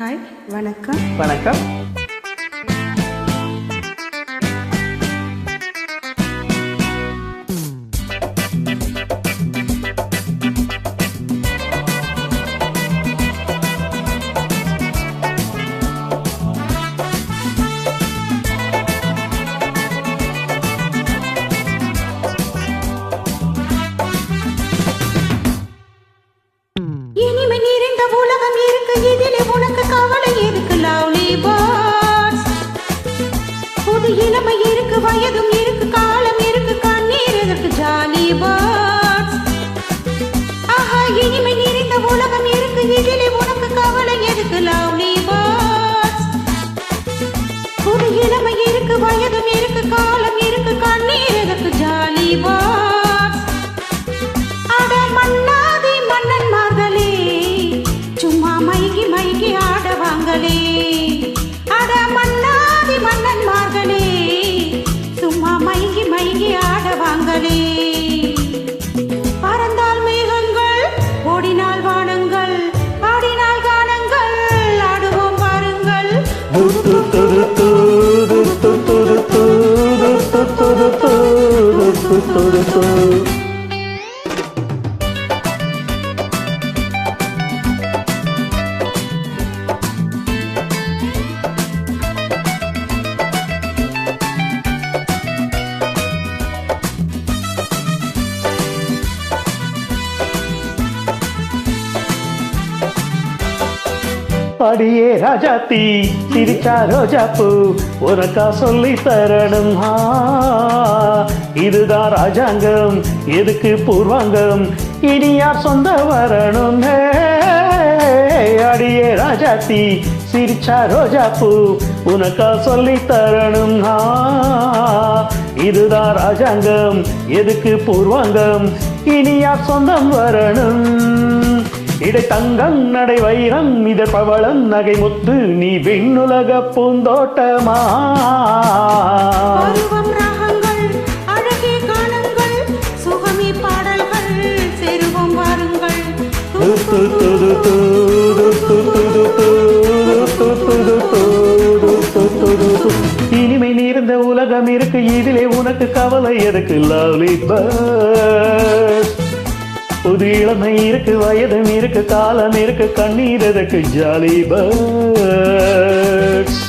Hi, வணக்கம். வணக்கம். இனிமை நிறைந்த உலகம் இருக்கு, இதிலே உனக்கு கவலை இருக்கு. Lovely birds. புது இளமை இருக்கு, வயதும் இருக்கு, காலம் இருக்கு, கண்ணீர் எதற்கு? Jolly birds. ஆஹா, இனிமை நிறைந்த உலகம் இருக்கு, இதிலே உனக்கு கவலை எதுக்கு? Lovely birds. புது இளமை இருக்கு, வயதும் இருக்கு, காலம் இருக்கு, கண்ணீர் எதற்கு? Jolly birds. அட மன்னாதி மன்னன்மார்களே, சும்மா மைகி மைகி ஆடவாங்களே. அட மன்னாதி மன்னன்மார்களே, சும்மா மைகி மைகி ஆடவாங்களே. பறந்தால் மேகங்கள், ஓடினால் வானங்கள், ஆடினால் கானங்கள், ஆடுவோம் பாருங்கள். அடியே ராஜாத்தி சிரிச்சா ரோஜா பூ உனக்கா சொல்லி தரணும். இதுதான் ராஜாங்கம், எதுக்கு பூர்வாங்கம், இனி யார் சொந்த வரணும். அடியே ராஜாத்தி சிரிச்சா ரோஜா பூ உனக்கா சொல்லி தரணும். இதுதான் ராஜாங்கம், எதுக்கு பூர்வாங்கம், இனி யார் சொந்தம் வரணும். இடை தங்கம் நடை வைரம் இதழ் பவளம் நகை முத்து நீ விண்ணுலக பூந்தோட்டமா. பருவம் ராகங்கள், அழகே கானங்கள், சுகமே பாடல்கள், செருவம் வாருங்கள். இனிமை நீர்ந்த உலகம் இருக்கு, இதிலே உனக்கு கவலை எதுக்கு? Lovely birds. புது இளமை இருக்கு, வயதும் இருக்கு, காலம் இருக்கு, கண்ணீர் எதற்கு? Jolly birds.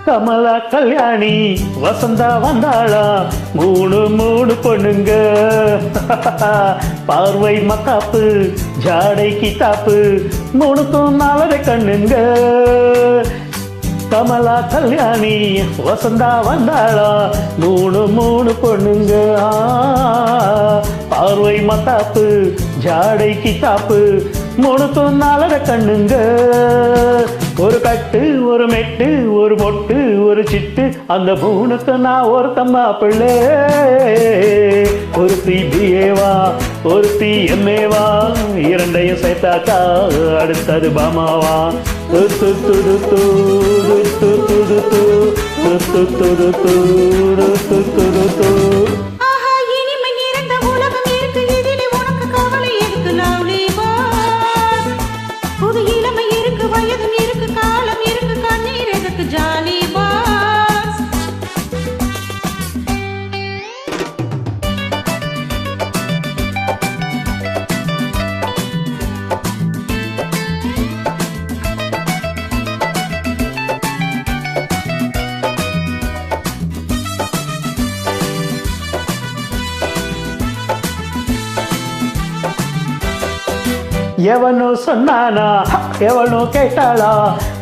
கமலா கல்யாணி வசந்தா வந்தாளா, மூணு மூணு பொண்ணுங்க. பார்வை மத்தாப்பு, ஜாடை கித்தாப்பு, மூணுக்கும் நாலரை கண்ணுங்க. கமலா கல்யாணி வசந்தா வந்தாளா, மூணு மூணு பொண்ணுங்க. பார்வை மத்தாப்பு, ஜாடை கித்தாப்பு, மூணுக்கும் நாலரை கண்ணுங்க. ஒரு கட்டு, ஒரு மெட்டு, ஒரு மொட்டு, ஒரு சிட்டு, அந்த மூணுக்கு நான் ஒருத்தம்மா பிள்ளை. ஒரு பிஏவா, ஒரு எம்ஏவா, இரண்டையும் சேர்த்தாக்கா அடுத்தது பாமாவா. ஆஹா, இனிமை நிறைந்த உலகம் இருக்கு, இதிலே உனக்கு கவலை எதுக்கு? Lovely birds. புது இளமை இருக்கு, வயதும் இருக்கு, காலம் இருக்கு, கண்ணீர் எதுக்கு? Jolly birds. எவனோ சொன்னானா, எவனோ கேட்டாளா,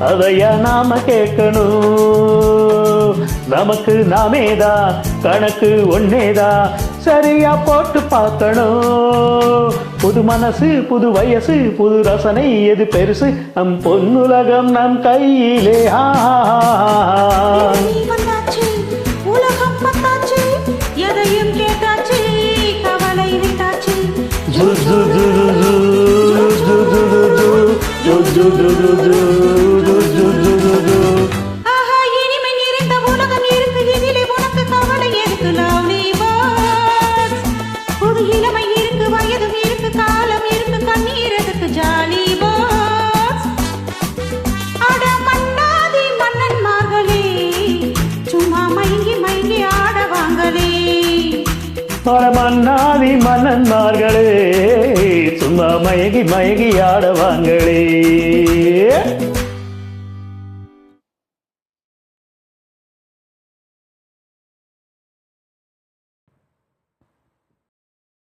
அதைய நாம கேட்கணும். நமக்கு நாமேதா, கணக்கு ஒன்னேதா, சரியா போட்டு பார்க்கணும். புது மனசு, புது வயசு, புது ரசனை, எது பெருசு? நம் பொன்னுலகம் நம் கையிலே. உலகம் பத்தாச்சு. ஆஹா இனிமை நிறைந்த உலகம் இருக்கு இதிலே உனக்கு கவலை எதுக்கு லவ்லி பேர்ட்ஸ் புது இளமை இருக்கு வயதும் இருக்கு காலம் இருக்கு கண்ணீர் எதுக்கு ஜாலி பேர்ட்ஸ் அட மன்னாதி மன்னன்மார்களே சும்மா மயங்கி மயங்கி ஆடவாங்களே மன்னாதி மன்னன்மார்களே சும்மா மயங்கி மயங்கி ஆடவாங்களே